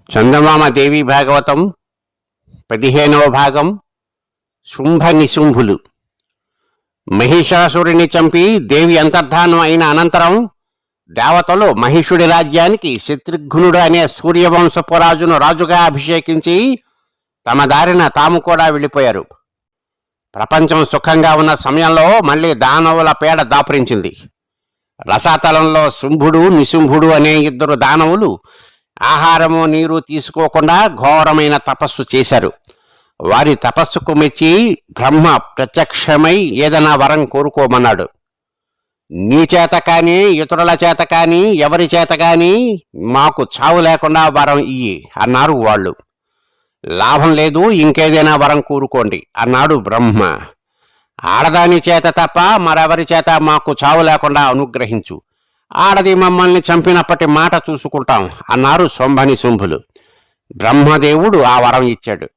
చందమామ దేవి భాగవతం 15వ భాగం. శుంభ నిశుంభులు. మహిషాసురుని చంపి దేవి అంతర్ధానం అయిన అనంతరం దేవతలు మహిషుడి రాజ్యానికి శత్రుఘ్నుడు అనే సూర్యవంశపు రాజును రాజుగా అభిషేకించి తమ దారిన తాము కూడా వెళ్ళిపోయారు. ప్రపంచం సుఖంగా ఉన్న సమయంలో మళ్ళీ దానవుల పేడ దాపురించింది. రసాతలంలో శుంభుడు నిశుంభుడు అనే ఇద్దరు దానవులు ఆహారము నీరు తీసుకోకుండా ఘోరమైన తపస్సు చేశారు. వారి తపస్సుకు మెచ్చి బ్రహ్మ ప్రత్యక్షమై ఏదైనా వరం కోరుకోమన్నాడు. నీ చేత కానీ ఇతరుల చేత కానీ ఎవరి చేత కానీ మాకు చావు లేకుండా వరం ఇయ్యి అన్నారు వాళ్ళు. లాభం లేదు, ఇంకేదైనా వరం కోరుకోండి అన్నాడు బ్రహ్మ. ఆడదాని చేత తప్ప మరెవరి చేత మాకు చావు లేకుండా అనుగ్రహించు, ఆడది మమ్మల్ని చంపినప్పటి మాట చూసుకుంటాం అన్నారు శుంభని శుంభులు. బ్రహ్మదేవుడు ఆ వరం ఇచ్చాడు.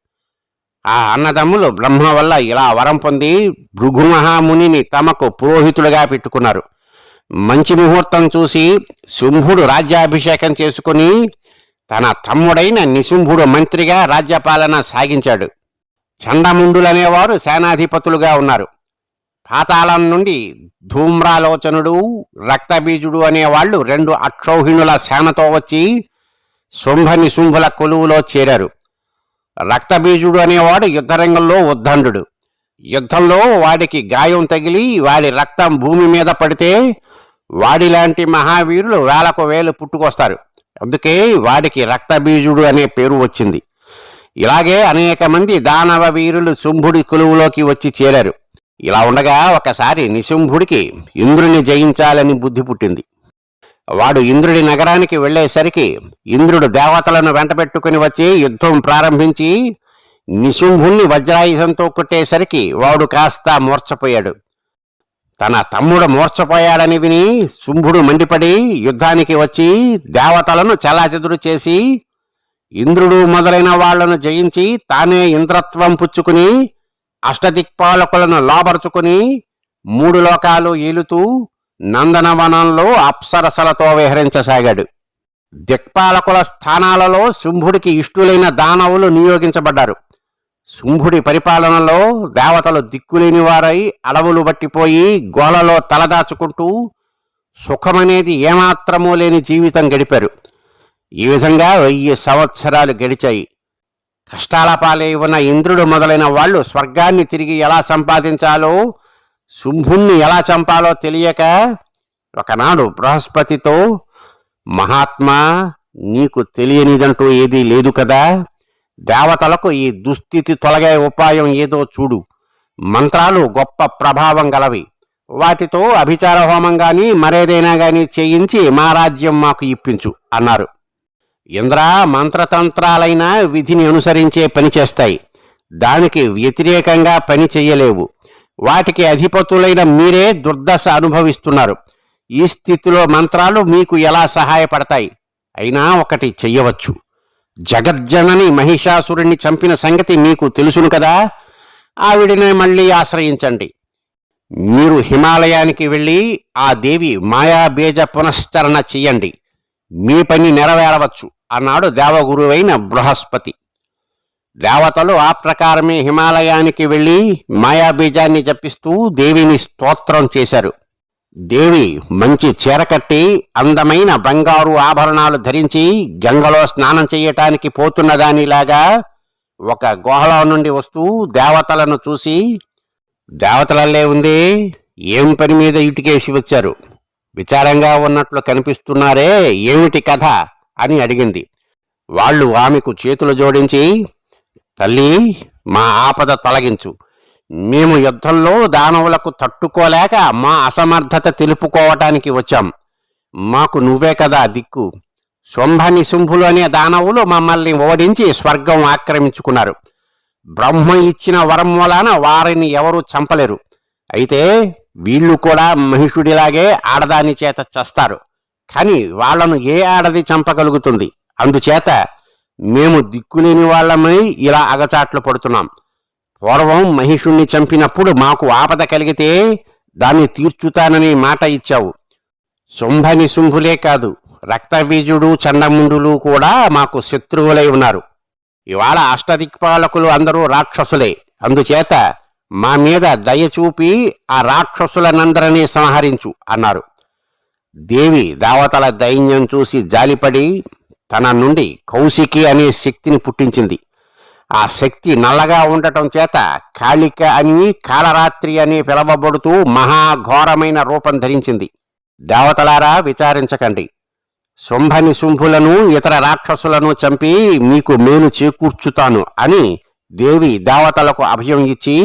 ఆ అన్నదమ్ములు బ్రహ్మ వల్ల ఇలా వరం పొంది భృగు మహామునిని తమకు పురోహితుడిగా పెట్టుకున్నారు. మంచి ముహూర్తం చూసి శుంభుడు రాజ్యాభిషేకం చేసుకుని తన తమ్ముడైన నిశుంభుడు మంత్రిగా రాజ్యపాలన సాగించాడు. చండముండులనేవారు సేనాధిపతులుగా ఉన్నారు. పాతాళం నుండి ధూమ్రాలోచనుడు, రక్తబీజుడు అనేవాళ్లు 2 అక్షౌహిణుల సేనతో వచ్చి శుంభని శుంభుల కొలువులో చేరారు. రక్తబీజుడు అనేవాడు యుద్ధరంగంలో ఉద్దండు. యుద్ధంలో వాడికి గాయం తగిలి వాడి రక్తం భూమి మీద పడితే వాడిలాంటి మహావీరులు వేలకు వేలు పుట్టుకొస్తారు. అందుకే వాడికి రక్తబీజుడు అనే పేరు వచ్చింది. ఇలాగే అనేక మంది దానవ వీరులు శుంభుడి కొలువులోకి వచ్చి చేరారు. ఇలా ఉండగా ఒకసారి నిశుంభుడికి ఇంద్రుని జయించాలని బుద్ధి పుట్టింది. వాడు ఇంద్రుడి నగరానికి వెళ్లేసరికి ఇంద్రుడు దేవతలను వెంటబెట్టుకుని వచ్చి యుద్ధం ప్రారంభించి నిశుంభుణ్ణి వజ్రాయుధంతో కొట్టేసరికి వాడు కాస్త మూర్ఛపోయాడు. తన తమ్ముడు మూర్ఛపోయాడని విని శుంభుడు మండిపడి యుద్ధానికి వచ్చి దేవతలను చెలాచెదురు చేసి ఇంద్రుడు మొదలైన వాళ్లను జయించి తానే ఇంద్రత్వం పుచ్చుకుని అష్టదిక్పాలకులను లోబరుచుకుని 3 లోకాలు ఏలుతూ నందనవనంలో అప్సరసలతో విహరించసాగాడు. దిక్పాలకుల స్థానాలలో శుంభుడికి ఇష్టులైన దానవులు నియోగించబడ్డారు. శుంభుడి పరిపాలనలో దేవతలు దిక్కులేని వారై అడవులు బట్టిపోయి గోలలో తలదాచుకుంటూ సుఖమనేది ఏమాత్రమూ లేని జీవితం గడిపారు. ఈ విధంగా 1000 సంవత్సరాలు గడిచాయి. కష్టాల పాలై ఉన్న ఇంద్రుడు మొదలైన వాళ్ళు స్వర్గాన్ని తిరిగి ఎలా సంపాదించాలో, శుంభుణ్ణి ఎలా చంపాలో తెలియక ఒకనాడు బృహస్పతితో, మహాత్మా, నీకు తెలియనిదంటూ ఏదీ లేదు కదా, దేవతలకు ఈ దుస్థితి తొలగే ఉపాయం ఏదో చూడు. మంత్రాలు గొప్ప ప్రభావం గలవి. వాటితో అభిచార హోమం గాని మరేదైనా గాని చేయించి మా రాజ్యం మాకు ఇప్పించు అన్నారు. ఇంద్ర, మంత్రతంత్రాలైన విధిని అనుసరించే పని చేస్తాయి, దానికి వ్యతిరేకంగా పని చెయ్యలేవు. వాటికి అధిపతులైన మీరే దుర్దశ అనుభవిస్తున్నారు. ఈ స్థితిలో మంత్రాలు మీకు ఎలా సహాయపడతాయి? అయినా ఒకటి చెయ్యవచ్చు. జగజ్జనని మహిషాసురుణ్ణి చంపిన సంగతి మీకు తెలుసును కదా, ఆవిడనే మళ్ళీ ఆశ్రయించండి. మీరు హిమాలయానికి వెళ్ళి ఆ దేవి మాయాబీజ పునశ్చరణ చెయ్యండి, మీ పని నెరవేరవచ్చు అన్నాడు దేవగురువైన బృహస్పతి. దేవతలు ఆ ప్రకారమే హిమాలయానికి వెళ్ళి మాయాబీజాన్ని జపిస్తూ దేవిని స్తోత్రం చేశారు. దేవి మంచి చీర కట్టి అందమైన బంగారు ఆభరణాలు ధరించి గంగలో స్నానం చెయ్యటానికి పోతున్నదానిలాగా ఒక గుహలో నుండి వస్తూ దేవతలను చూసి, దేవతలల్లే ఉంది, ఏం పని మీద ఇటుకేసి వచ్చారు? విచారంగా ఉన్నట్లు కనిపిస్తున్నారే, ఏమిటి కథ అని అడిగింది. వాళ్ళు ఆమెకు చేతులు జోడించి, తల్లి, మా ఆపద తొలగించు. మేము యుద్ధంలో దానవులకు తట్టుకోలేక మా అసమర్థత తెలుపుకోవటానికి వచ్చాం. మాకు నువ్వే కదా దిక్కు. శుంభని శుంభులు అనే దానవులు మమ్మల్ని ఓడించి స్వర్గం ఆక్రమించుకున్నారు. బ్రహ్మ ఇచ్చిన వరం వలన వారిని ఎవరూ చంపలేరు. అయితే వీళ్ళు కూడా మహిషుడిలాగే ఆడదాని చేత చస్తారు. కాని వాళ్లను ఏ ఆడది చంపగలుగుతుంది? అందుచేత మేము దిక్కులేని వాళ్లమై ఇలా అగచాట్లు పడుతున్నాం. పూర్వం మహిషుణ్ణి చంపినప్పుడు మాకు ఆపద కలిగితే దాన్ని తీర్చుతానని మాట ఇచ్చావు. శుంభని శుంభులే కాదు, రక్తబీజుడు చండముండులు కూడా మాకు శత్రువులై ఉన్నారు. ఇవాళ అష్టదిక్పాలకులు అందరూ రాక్షసులే. అందుచేత మా మీద దయ చూపి ఆ రాక్షసులనందరినీ సంహరించు అన్నారు. దేవి దేవతల దైన్యం చూసి జాలిపడి తన నుండి కౌశికి అనే శక్తిని పుట్టించింది. ఆ శక్తి నల్లగా ఉండటం చేత కాళిక అని, కాళరాత్రి అని పిలవబడుతూ మహాఘోరమైన రూపం ధరించింది. దేవతలారా, విచారించకండి. శుంభని శుంభులను ఇతర రాక్షసులను చంపి మీకు మేలు చేకూర్చుతాను అని దేవి దేవతలకు అభయం ఇచ్చి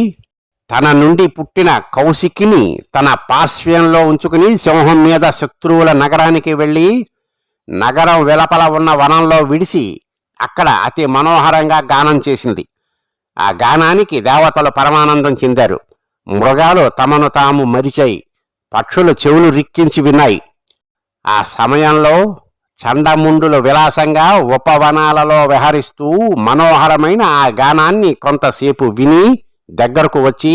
తన నుండి పుట్టిన కౌశికిని తన పార్శ్వంలో ఉంచుకుని సింహం మీద శత్రువుల నగరానికి వెళ్ళి నగరం వెలపల ఉన్న వనంలో విడిచి అక్కడ అతి మనోహరంగా గానం చేసింది. ఆ గానానికి దేవతలు పరమానందం చెందారు. మృగాలు తమను తాము మరిచాయి. పక్షులు చెవులు రిక్కించి విన్నాయి. ఆ సమయంలో చండముండులు విలాసంగా ఉపవనాలలో విహరిస్తూ మనోహరమైన ఆ గానాన్ని కొంతసేపు విని దగ్గరకు వచ్చి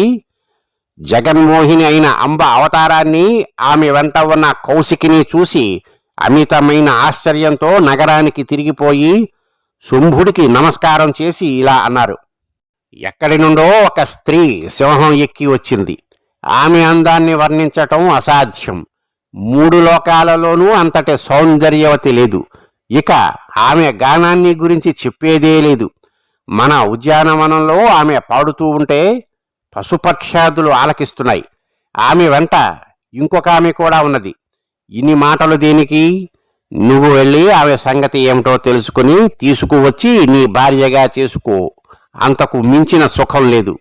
జగన్మోహిని అయిన అంబ అవతారాన్ని, ఆమె వెంట ఉన్న కౌశికిని చూసి అమితమైన ఆశ్చర్యంతో నగరానికి తిరిగిపోయి శుంభుడికి నమస్కారం చేసి ఇలా అన్నారు. ఎక్కడి నుండో ఒక స్త్రీ సింహం ఎక్కి వచ్చింది. ఆమె అందాన్ని వర్ణించటం అసాధ్యం. 3 లోకాలలోనూ అంతటి సౌందర్యవతి లేదు. ఇక ఆమె గానాన్ని గురించి చెప్పేదే లేదు. మన ఉద్యానవనంలో ఆమె పాడుతూ ఉంటే పశుపక్ష్యాదులు ఆలకిస్తున్నాయి. ఆమె వెంట ఇంకొక ఆమె కూడా ఉన్నది. ఇన్ని మాటలు దేనికి? నువ్వు వెళ్ళి ఆమె సంగతి ఏమిటో తెలుసుకుని తీసుకువచ్చి నీ భార్యగా చేసుకో. అంతకు మించిన సుఖం లేదు.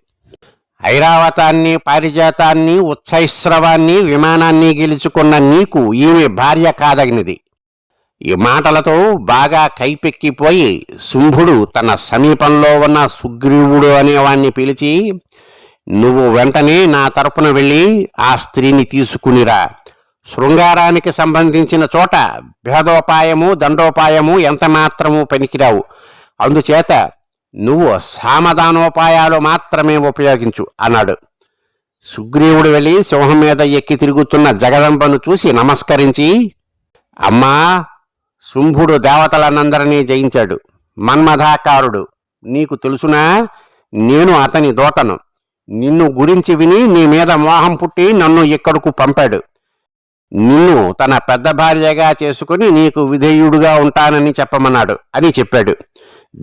ఐరావతాన్ని, పారిజాతాన్ని, ఉత్సైశ్రవాన్ని, విమానాన్ని గెలుచుకున్న నీకు ఈమె భార్య కాదగినది. ఈ మాటలతో బాగా కైపెక్కిపోయి శుంభుడు తన సమీపంలో ఉన్న సుగ్రీవుడు అనేవాణ్ణి పిలిచి, నువ్వు వెంటనే నా తరపున వెళ్ళి ఆ స్త్రీని తీసుకునిరా. శృంగారానికి సంబంధించిన చోట భేదోపాయము, దండోపాయము ఎంత మాత్రము పనికిరావు. అందుచేత నువ్వు సామధానోపాయాలు మాత్రమే ఉపయోగించు అన్నాడు. సుగ్రీవుడు వెళ్ళి సింహం మీద ఎక్కి తిరుగుతున్న జగదంబను చూసి నమస్కరించి, అమ్మా, శుంభుడు దేవతలనందరినీ జయించాడు. మన్మథాకారుడు. నీకు తెలుసునా? నేను అతని దూతను. నిన్ను గురించి విని నీ మీద మోహం పుట్టి నన్ను ఇక్కడకు పంపాడు. నిన్ను తన పెద్ద భార్యగా చేసుకుని నీకు విధేయుడుగా ఉంటానని చెప్పమన్నాడు అని చెప్పాడు.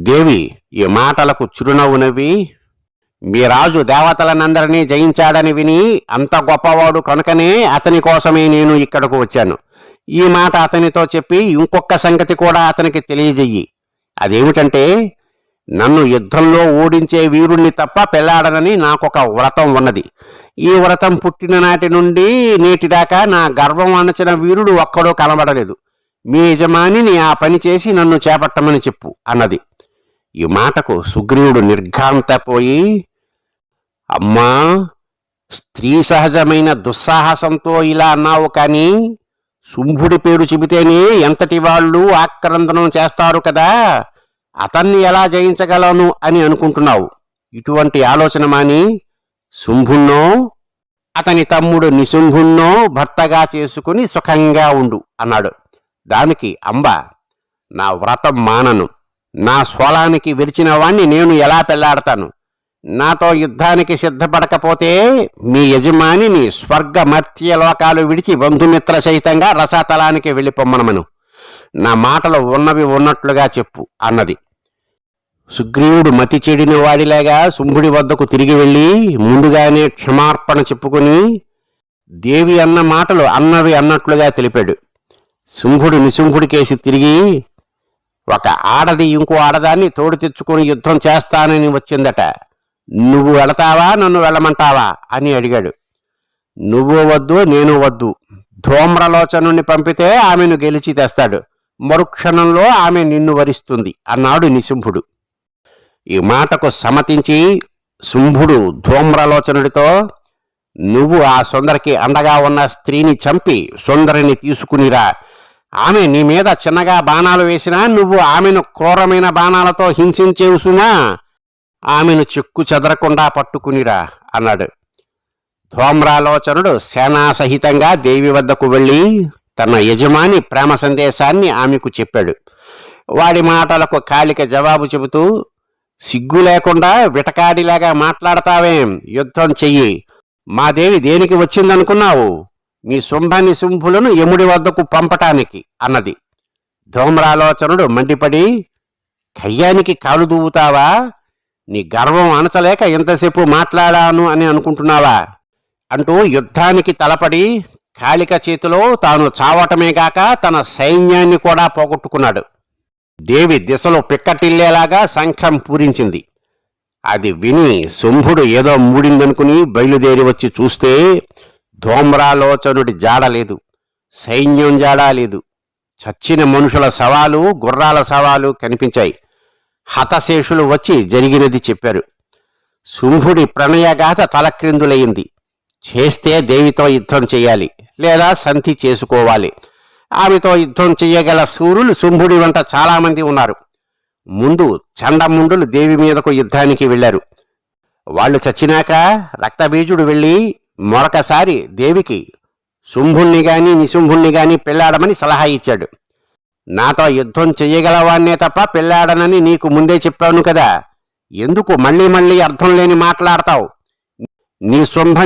దేవి ఈ మాటలకు చిరునవ్వు నవ్వి, మీ రాజు దేవతలనందరినీ జయించాడని విని అంత గొప్పవాడు కనుకనే అతని కోసమే నేను ఇక్కడకు వచ్చాను. ఈ మాట అతనితో చెప్పి ఇంకొక సంగతి కూడా అతనికి తెలియజెయ్యి. అదేమిటంటే, నన్ను యుద్ధంలో ఓడించే వీరుణ్ణి తప్ప పెళ్లాడనని నాకొక వ్రతం ఉన్నది. ఈ వ్రతం పుట్టిన నాటి నుండి నేటిదాకా నా గర్వం అణచిన వీరుడు ఒక్కడో కనబడలేదు. మీ యజమానిని ఆ పని చేసి నన్ను చేపట్టమని చెప్పు అన్నది. ఈ మాటకు సుగ్రీవుడు నిర్ఘాంతపోయి, అమ్మా, స్త్రీ సహజమైన దుస్సాహసంతో ఇలా అన్నావు, కానీ శుంభుడి పేరు చెబితేనే ఎంతటి వాళ్ళు ఆక్రందనం చేస్తారు కదా, అతన్ని ఎలా జయించగలను అని అనుకుంటున్నావు. ఇటువంటి ఆలోచన మాని శుంభుణ్ణో అతని తమ్ముడు నిశుంభుణ్ణో భర్తగా చేసుకుని సుఖంగా ఉండు అన్నాడు. దానికి అంబ, నా వ్రతం మానను. నా స్వలానికి విరిచిన వాణ్ణి నేను ఎలా పెళ్లాడతాను? నాతో యుద్ధానికి సిద్ధపడకపోతే మీ యజమానిని స్వర్గ మర్త్య లోకాలు విడిచి బంధుమిత్ర సహితంగా రసాతలానికి వెళ్ళిపోమ్మనమను. నా మాటలు ఉన్నవి ఉన్నట్లుగా చెప్పు అన్నది. సుగ్రీవుడు మతి చెడిన వాడిలాగా శుంభుడి వద్దకు తిరిగి వెళ్ళి ముందుగానే క్షమార్పణ చెప్పుకుని దేవి అన్న మాటలు అన్నవి అన్నట్లుగా తెలిపాడు. శుంభుడు నిశుంభుడికేసి తిరిగి, ఒక ఆడది ఇంకో ఆడదాన్ని తోడు తెచ్చుకుని యుద్ధం చేస్తానని వచ్చిందట. నువ్వు వెళతావా, నన్ను వెళ్ళమంటావా అని అడిగాడు. నువ్వు వద్దు, నేను వద్దు. ధూమ్రలోచనుని పంపితే ఆమెను గెలిచి తెస్తాడు. మరుక్షణంలో ఆమె నిన్ను వరిస్తుంది అన్నాడు నిశుంభుడు. ఈ మాటకు సమ్మతించి శుంభుడు ధూమ్రలోచనుడితో, నువ్వు ఆ సుందరికి అండగా ఉన్న స్త్రీని చంపి సుందరిని తీసుకునిరా. ఆమె నీ మీద చిన్నగా బాణాలు వేసినా నువ్వు ఆమెను క్రూరమైన బాణాలతో హింసించేవుసునా, ఆమెను చెక్కు చెదరకుండా పట్టుకునిరా అన్నాడు. ధూమ్రాలోచనుడు సేనాసహితంగా దేవి వద్దకు వెళ్ళి తన యజమాని ప్రేమ సందేశాన్ని ఆమెకు చెప్పాడు. వాడి మాటలకు కాళిక జవాబు చెబుతూ, సిగ్గు లేకుండా విటకాడిలాగా మాట్లాడతావేం? యుద్ధం చెయ్యి. మా దేవి దేనికి వచ్చిందనుకున్నావు? నీ శుంభులను యముడి వద్దకు పంపటానికి అన్నది. ధూమ్రాలోచనుడు మండిపడి, కయ్యానికి కాలు దూవుతావా? నీ గర్వం అణచలేక ఎంతసేపు మాట్లాడాను అని అనుకుంటున్నావా? అంటూ యుద్ధానికి తలపడి కాళిక చేతిలో తాను చావటమేగాక తన సైన్యాన్ని కూడా పోగొట్టుకున్నాడు. దేవి దిశలో పిక్కటిల్లేలాగా శంఖం పూరించింది. అది విని శుంభుడు ఏదో మూడిందనుకుని బయలుదేరి వచ్చి చూస్తే ధూమ్రాలోచనుడి జాడలేదు, సైన్యం జాడలేదు. చచ్చిన మనుషుల శవాలు, గుర్రాల శవాలు కనిపించాయి. హతశేషులు వచ్చి జరిగినది చెప్పారు. శుంభుడి ప్రణయగాథ తలక్రిందులయ్యింది. చేస్తే దేవితో యుద్ధం చెయ్యాలి, లేదా సంధి చేసుకోవాలి. ఆమెతో యుద్ధం చెయ్యగల శూరులు శుంభుడి వెంట చాలామంది ఉన్నారు. ముందు చండముండులు దేవి మీదకు యుద్ధానికి వెళ్లారు. వాళ్ళు చచ్చినాక రక్తబీజుడు వెళ్ళి మరొకసారి దేవికి శుంభుణ్ణి గాని నిశుంభుణ్ణి గాని పెళ్లాడమని సలహా ఇచ్చాడు. నాతో యుద్ధం చెయ్యగలవాన్నే తప్ప పెళ్లాడనని నీకు ముందే చెప్పాను కదా, ఎందుకు మళ్ళీ మళ్ళీ అర్థం లేని మాట్లాడతావు? నీ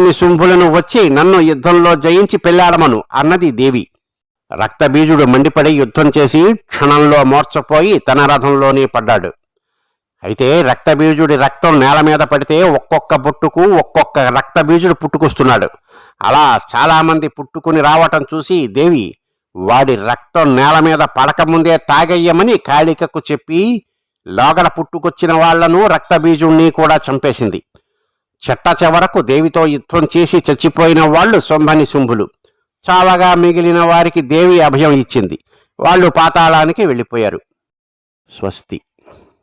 నిశుంభులను వచ్చి నన్ను యుద్ధంలో జయించి పెళ్లాడమను అన్నది దేవి. రక్తబీజుడు మండిపడి యుద్ధం చేసి క్షణంలో మోర్చపోయి తన రథంలోనే పడ్డాడు. అయితే రక్తబీజుడి రక్తం నేల మీద పడితే ఒక్కొక్క బొట్టుకు ఒక్కొక్క రక్తబీజుడు పుట్టుకొస్తున్నాడు. అలా చాలామంది పుట్టుకుని రావటం చూసి దేవి వాడి రక్తం నేల మీద పడకముందే తాగయ్యమని కాళికకు చెప్పి లోగడ పుట్టుకొచ్చిన వాళ్లను రక్తబీజుణ్ణి కూడా చంపేసింది. చెట్ట చివరకు దేవితో యుద్ధం చేసి చచ్చిపోయిన వాళ్లు శుంభులు. చావగా మిగిలిన వారికి దేవి అభయం ఇచ్చింది. వాళ్ళు పాతాళానికి వెళ్ళిపోయారు. స్వస్తి.